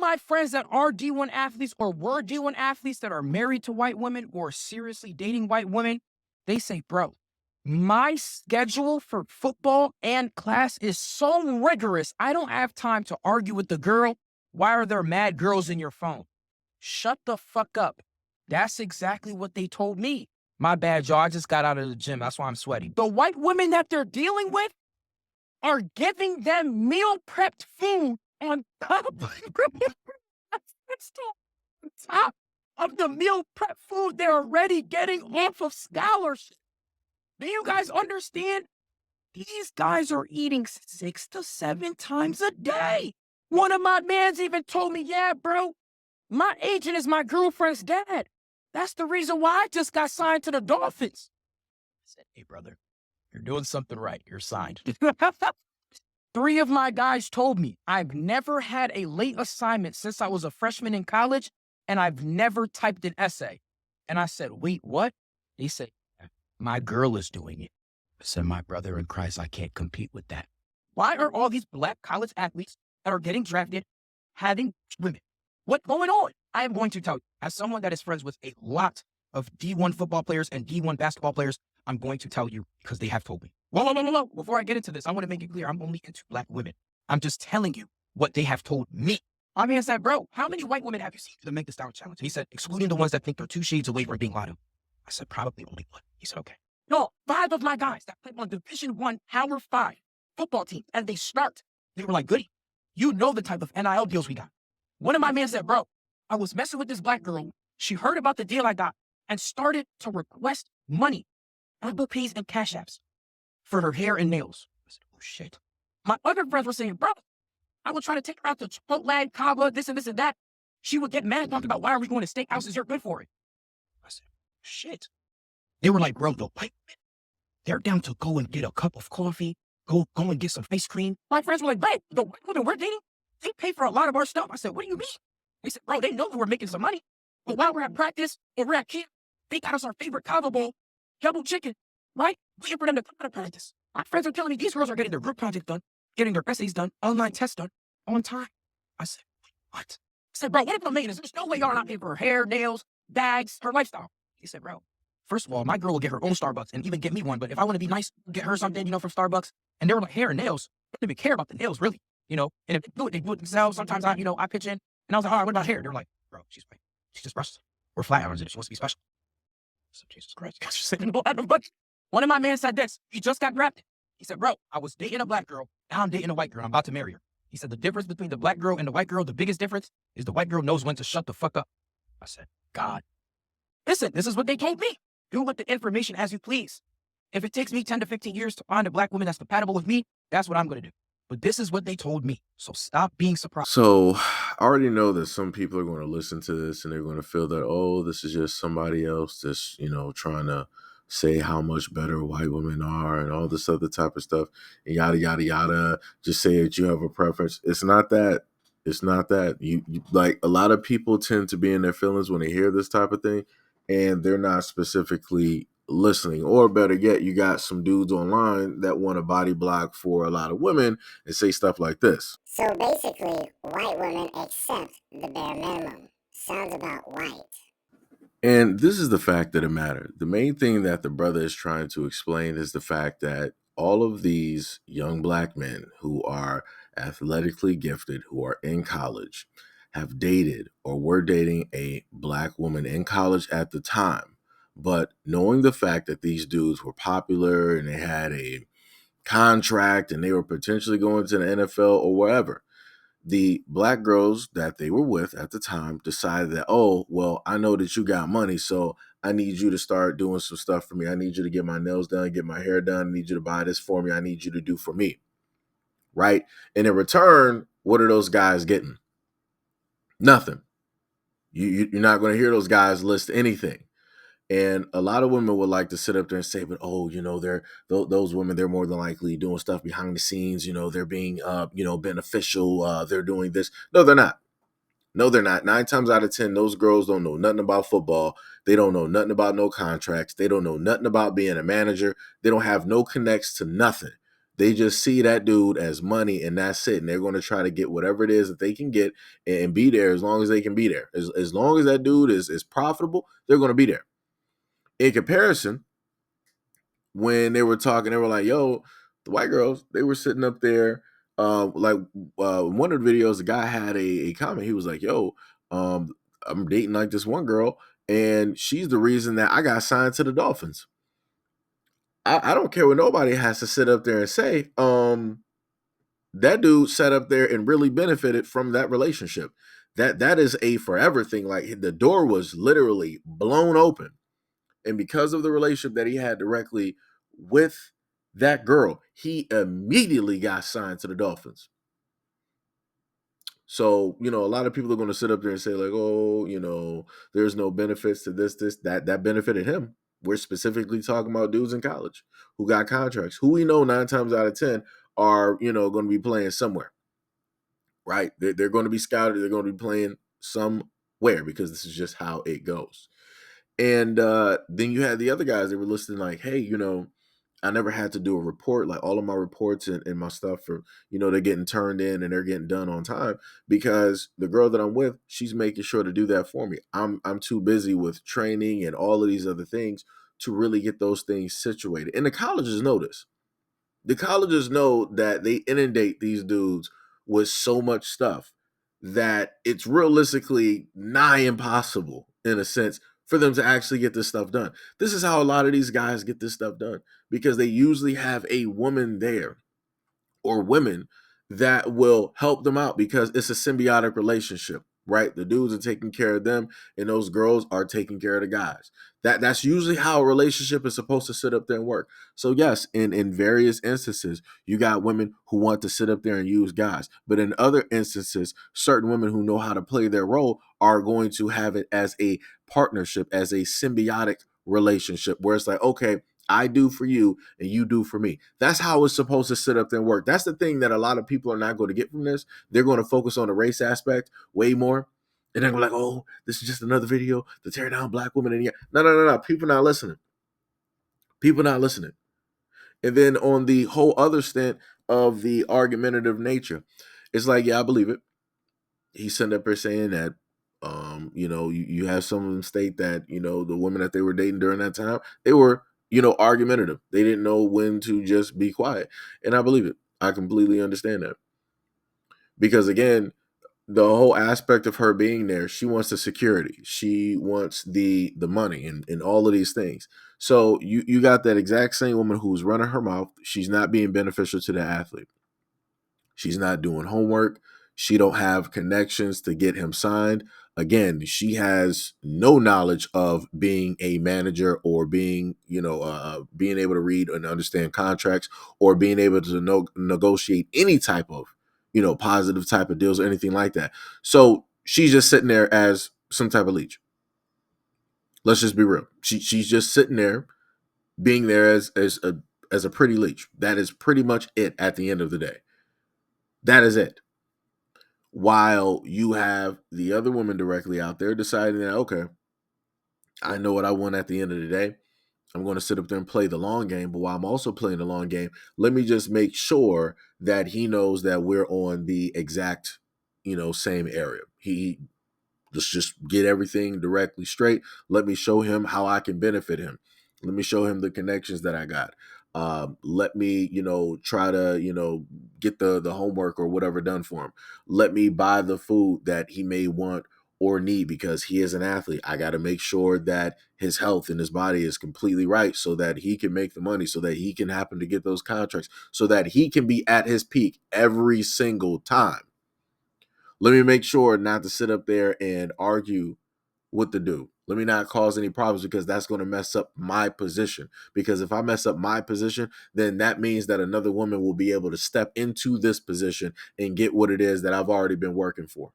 my friends that are D1 athletes or were D1 athletes that are married to white women or seriously dating white women, they say, bro, my schedule for football and class is so rigorous. I don't have time to argue with the girl. Why are there mad girls in your phone? Shut the fuck up. That's exactly what they told me. My bad, y'all. I just got out of the gym. That's why I'm sweaty. The white women that they're dealing with are giving them meal prepped food on top of the meal prep food they're already getting off of scholarship. Do you guys understand? These guys are eating 6 to 7 times a day. One of my mans even told me, yeah, bro, my agent is my girlfriend's dad. That's the reason why I just got signed to the Dolphins. I said, hey, brother, you're doing something right. You're signed. 3 of my guys told me I've never had a late assignment since I was a freshman in college, and I've never typed an essay. And I said, wait, what? They said, my girl is doing it. I said, my brother in Christ, I can't compete with that. Why are all these black college athletes that are getting drafted having women? What's going on? I am going to tell you, as someone that is friends with a lot of D1 football players and D1 basketball players, I'm going to tell you because they have told me. Whoa. Before I get into this, I want to make it clear I'm only into black women. I'm just telling you what they have told me. I mean, I said, bro, how many white women have you seen to make the style challenge? He said, excluding the ones that think they're 2 shades away from being lied to. I said, probably only 1. He said, okay. No, 5 of my guys that play on Division I Power 5 football team, and they start. They were like, goody, you know the type of NIL deals we got. One of my men said, bro, I was messing with this black girl. She heard about the deal I got and started to request money, Apple Pays and Cash Apps for her hair and nails. I said, oh, shit. My other friends were saying, bro, I would try to take her out to Chipotle, Cava, this and that. She would get mad talking about, why are we going to steakhouses? You're good for it. I said, shit. They were like, bro, the white men, they're down to go and get a cup of coffee, go and get some ice cream. My friends were like, babe, the white women we're dating, they pay for a lot of our stuff. I said, what do you mean? They said, bro, they know that we're making some money. But while we're at practice or we're at camp, they got us our favorite Cava bowl, double chicken, right? Waiting for them to come to practice. My friends are telling me these girls are getting their group project done, getting their essays done, online tests done, on time. I said, what? I said, bro, what if I'm making this? There's no way y'all are not paying for her hair, nails, bags, her lifestyle. He said, bro, first of all, my girl will get her own Starbucks and even get me one. But if I want to be nice, get her something, from Starbucks. And they were like, hair and nails. I don't even care about the nails, really. And if they do it themselves. Sometimes I pitch in. And I was like, all right, what about hair? They were like, bro, she's white. She just brushes. We're flat irons and she wants to be special. I said, Jesus Christ. You guys are saying no out of budget. One of my men said this. He just got drafted. He said, bro, I was dating a black girl. Now I'm dating a white girl. I'm about to marry her. He said, the difference between the black girl and the white girl, the biggest difference is the white girl knows when to shut the fuck up. I said, God. Listen, this is what they told me. Do with the information as you please. If it takes me 10 to 15 years to find a black woman that's compatible with me, that's what I'm going to do. But this is what they told me. So stop being surprised. So I already know that some people are going to listen to this and they're going to feel that, oh, this is just somebody else that's, trying to say how much better white women are and all this other type of stuff and yada, yada, yada. Just say that you have a preference. It's not that. It's not that. You like a lot of people tend to be in their feelings when they hear this type of thing and they're not specifically listening. Or better yet, you got some dudes online that want to body block for a lot of women and say stuff like this. So basically, white women accept the bare minimum. Sounds about right. And this is the fact of the matter. The main thing that the brother is trying to explain is the fact that all of these young black men who are athletically gifted, who are in college, have dated or were dating a black woman in college at the time. But knowing the fact that these dudes were popular and they had a contract and they were potentially going to the NFL or wherever, the black girls that they were with at the time decided that, oh, well, I know that you got money, so I need you to start doing some stuff for me. I need you to get my nails done, get my hair done. I need you to buy this for me. I need you to do for me. Right? And in return, what are those guys getting? Nothing. You're not going to hear those guys list anything. And a lot of women would like to sit up there and say, but, oh, they're those women, they're more than likely doing stuff behind the scenes. They're being, beneficial. They're doing this. No, they're not. No, they're not. 9 times out of 10, those girls don't know nothing about football. They don't know nothing about no contracts. They don't know nothing about being a manager. They don't have no connects to nothing. They just see that dude as money, and that's it. And they're going to try to get whatever it is that they can get and be there as long as they can be there. As long as that dude is profitable, they're going to be there. In comparison, when they were talking, they were like, yo, the white girls, they were sitting up there. One of the videos, the guy had a comment. He was like, yo, I'm dating like this one girl, and she's the reason that I got signed to the Dolphins. I don't care what nobody has to sit up there and say. That dude sat up there and really benefited from that relationship. That is a forever thing. Like the door was literally blown open. And because of the relationship that he had directly with that girl, he immediately got signed to the Dolphins. So, a lot of people are going to sit up there and say, like, oh, there's no benefits to this, that benefited him. We're specifically talking about dudes in college who got contracts, who we know 9 times out of 10 are, going to be playing somewhere, right? They're going to be scouted. They're going to be playing somewhere because this is just how it goes. And then you had the other guys that were listening like, hey, I never had to do a report. Like all of my reports and my stuff are, they're getting turned in and they're getting done on time because the girl that I'm with, she's making sure to do that for me. I'm too busy with training and all of these other things to really get those things situated. And the colleges know this. The colleges know that they inundate these dudes with so much stuff that it's realistically nigh impossible, in a sense, for them to actually get this stuff done. This is how a lot of these guys get this stuff done because they usually have a woman there or women that will help them out because it's a symbiotic relationship, right? The dudes are taking care of them and those girls are taking care of the guys. That's usually how a relationship is supposed to sit up there and work. So yes, in various instances, you got women who want to sit up there and use guys. But in other instances, certain women who know how to play their role are going to have it as a partnership, as a symbiotic relationship where it's like, okay, I do for you and you do for me. That's how it's supposed to sit up there and work. That's the thing that a lot of people are not going to get from this. They're going to focus on the race aspect way more. And then go like, oh, this is just another video to tear down black women. And yeah, no. People not listening. People not listening. And then on the whole other stint of the argumentative nature, it's like, yeah, I believe it. He sent up there saying that, you have some of them state that, the women that they were dating during that time, they were, argumentative. They didn't know when to just be quiet. And I believe it. I completely understand that. Because again, the whole aspect of her being there, she wants the security. She wants the money and all of these things. So you got that exact same woman who's running her mouth. She's not being beneficial to the athlete. She's not doing homework. She don't have connections to get him signed. Again, she has no knowledge of being a manager or being, being able to read and understand contracts or being able to negotiate any type of, positive type of deals or anything like that. So she's just sitting there as some type of leech. Let's just be real. She's just sitting there, being there as a pretty leech. That is pretty much it at the end of the day. That is it. While you have the other woman directly out there deciding that, okay, I know what I want at the end of the day. I'm going to sit up there and play the long game. But while I'm also playing the long game, let me just make sure that he knows that we're on the exact, same area. Let's just get everything directly straight. Let me show him how I can benefit him. Let me show him the connections that I got. Let me, try to, get the homework or whatever done for him. Let me buy the food that he may want or need because he is an athlete. I got to make sure that his health and his body is completely right so that he can make the money, so that he can happen to get those contracts, so that he can be at his peak every single time. Let me make sure not to sit up there and argue with the dude. Let me not cause any problems because that's going to mess up my position. Because if I mess up my position, then that means that another woman will be able to step into this position and get what it is that I've already been working for.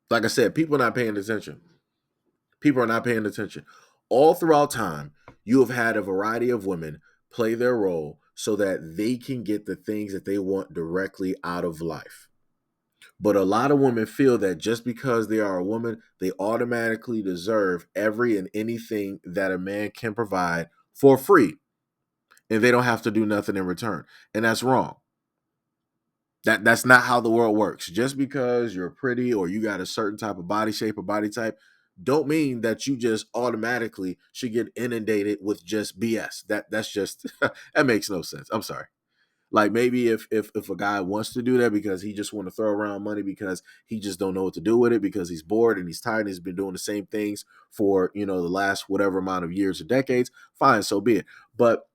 Like I said, people are not paying attention. People are not paying attention. All throughout time, you have had a variety of women play their role so that they can get the things that they want directly out of life. But a lot of women feel that just because they are a woman, they automatically deserve every and anything that a man can provide for free. and they don't have to do nothing in return. And that's wrong. That's not how the world works. Just because you're pretty or you got a certain type of body shape or body type, don't mean that you just automatically should get inundated with just BS. That's just that makes no sense. I'm sorry. Like maybe if a guy wants to do that because he just want to throw around money because he just don't know what to do with it because he's bored and he's tired and he's been doing the same things for the last whatever amount of years or decades, fine, so be it. But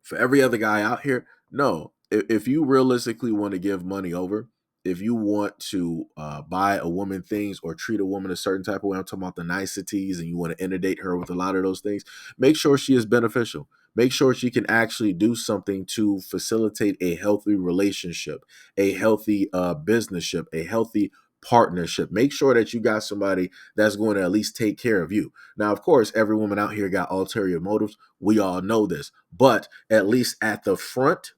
for every other guy out here, no. If you realistically want to give money over, if you want to buy a woman things or treat a woman a certain type of way, I'm talking about the niceties, and you want to inundate her with a lot of those things, make sure she is beneficial. Make sure she can actually do something to facilitate a healthy relationship, a healthy businessship, a healthy partnership. Make sure that you got somebody that's going to at least take care of you. Now, of course, every woman out here got ulterior motives. We all know this, but at least at the front,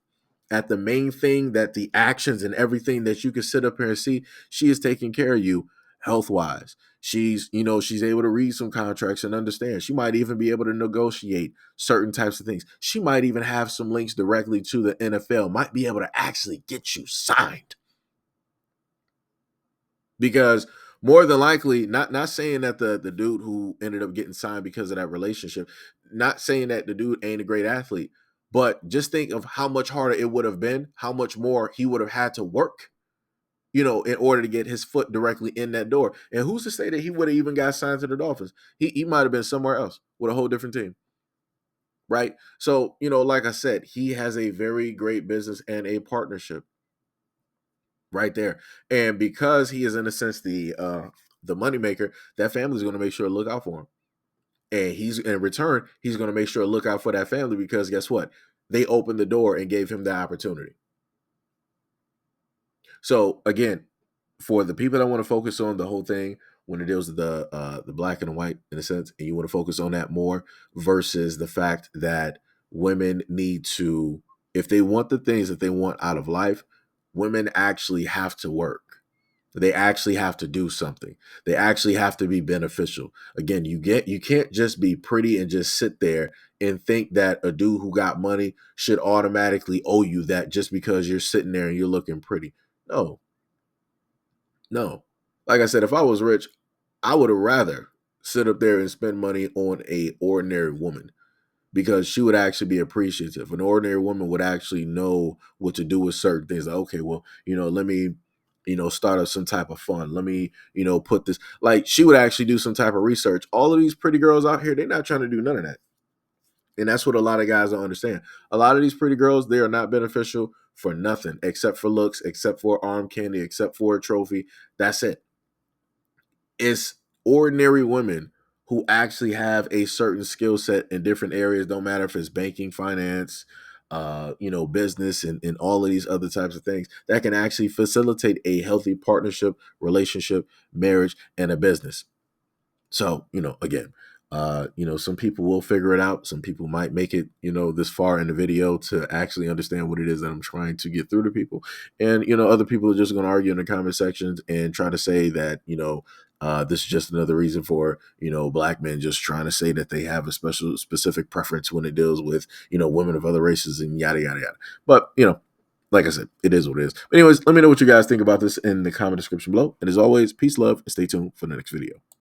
at the main thing, that the actions and everything that you can sit up here and see, she is taking care of you health wise. She's able to read some contracts and understand. She might even be able to negotiate certain types of things. She might even have some links directly to the NFL, might be able to actually get you signed. Because more than likely, not saying that the dude who ended up getting signed because of that relationship, not saying that the dude ain't a great athlete, but just think of how much harder it would have been, how much more he would have had to work, in order to get his foot directly in that door. And who's to say that he would have even got signed to the Dolphins? He might have been somewhere else with a whole different team. Right. So, like I said, he has a very great business and a partnership right there. And because he is in a sense the moneymaker, that family's going to make sure to look out for him. And he's in return, he's going to make sure to look out for that family because guess what? They opened the door and gave him the opportunity. So again, for the people that want to focus on the whole thing when it deals with the black and the white in a sense, and you want to focus on that more versus the fact that women need to, if they want the things that they want out of life, women actually have to work. They actually have to do something. They actually have to be beneficial. Again, you can't just be pretty and just sit there and think that a dude who got money should automatically owe you that just because you're sitting there and you're looking pretty. No. No. Like I said, if I was rich, I would have rather sit up there and spend money on a ordinary woman because she would actually be appreciative. An ordinary woman would actually know what to do with certain things. Like, okay, well, let me, start up some type of fund. Let me, put this, like she would actually do some type of research. All of these pretty girls out here, they're not trying to do none of that. And that's what a lot of guys don't understand. A lot of these pretty girls, they are not beneficial for nothing except for looks, except for arm candy, except for a trophy. That's it. It's ordinary women who actually have a certain skill set in different areas. Don't matter if it's banking, finance, business, and all of these other types of things that can actually facilitate a healthy partnership, relationship, marriage, and a business. So, again, some people will figure it out. Some people might make it, this far in the video to actually understand what it is that I'm trying to get through to people. And, other people are just going to argue in the comment sections and try to say that, this is just another reason for, black men just trying to say that they have a specific preference when it deals with, women of other races and yada, yada, yada. But, like I said, it is what it is. But anyways, let me know what you guys think about this in the comment description below. And as always, peace, love, and stay tuned for the next video.